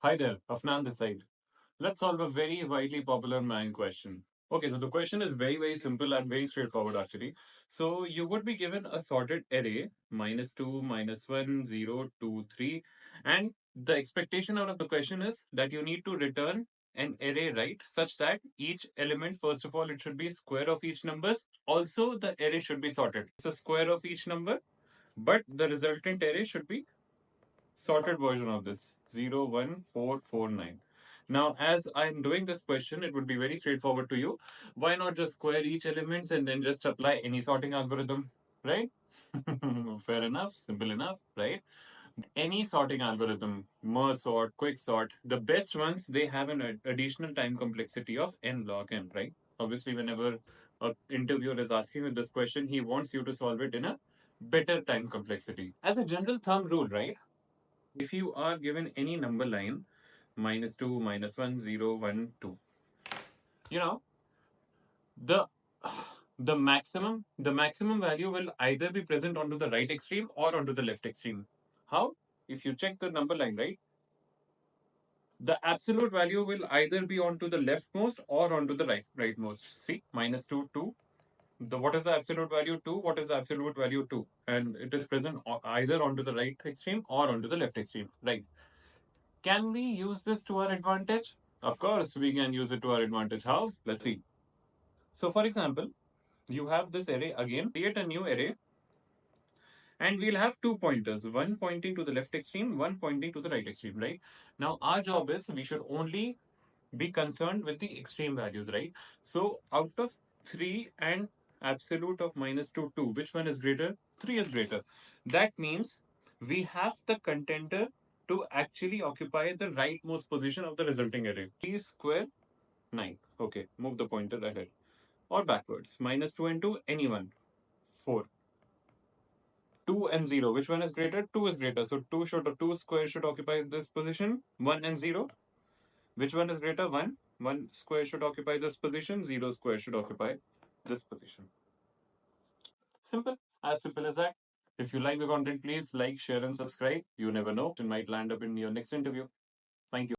Hi there, Afnan this side. Let's solve a very widely popular math question. Okay, so the question is very simple and very straightforward actually. So you would be given a sorted array -2, -1, 0, 2, 3, and the expectation out of the question is that you need to return an array, right, such that each element, first of all, it should be square of each numbers. Also, the array should be sorted. It's a square of each number, but the resultant array should be sorted version of this 01449. Now, as I'm doing this question, it would be very straightforward to you. Why not just square each elements and then just apply any sorting algorithm, right? Fair enough, simple enough, right? Any sorting algorithm, merge sort, quick sort, the best ones, they have an additional time complexity of n log n, right? Obviously, whenever a interviewer is asking you this question, he wants you to solve it in a better time complexity. As a general thumb rule, right? If you are given any number line, -2, -1, 0, 1, 2, you know, the the maximum value will either be present onto the right extreme or onto the left extreme. How? If you check the number line, right, the absolute value will either be onto the leftmost or onto the rightmost. See, -2, 2. What is the absolute value? 2. What is the absolute value? 2. And it is present either onto the right extreme or onto the left extreme, right? Can we use this to our advantage? Of course, we can use it to our advantage. How? Let's see. So, for example, you have this array again, create a new array, and we'll have two pointers, one pointing to the left extreme, one pointing to the right extreme, right? Now, our job is we should only be concerned with the extreme values, right? So, out of 3 and absolute of -2, 2, which one is greater? 3 is greater. That means we have the contender to actually occupy the rightmost position of the resulting array. 3 square, 9. Okay, move the pointer ahead or backwards. -2 and 2, anyone. 4. 2 and 0, which one is greater? 2 is greater. So 2 square should occupy this position. 1 and 0, which one is greater? 1. 1 square should occupy this position. 0 square should occupy this position. Simple. As simple as that. If you like the content, please like, share, and subscribe. You never know, it might land up in your next interview. Thank you.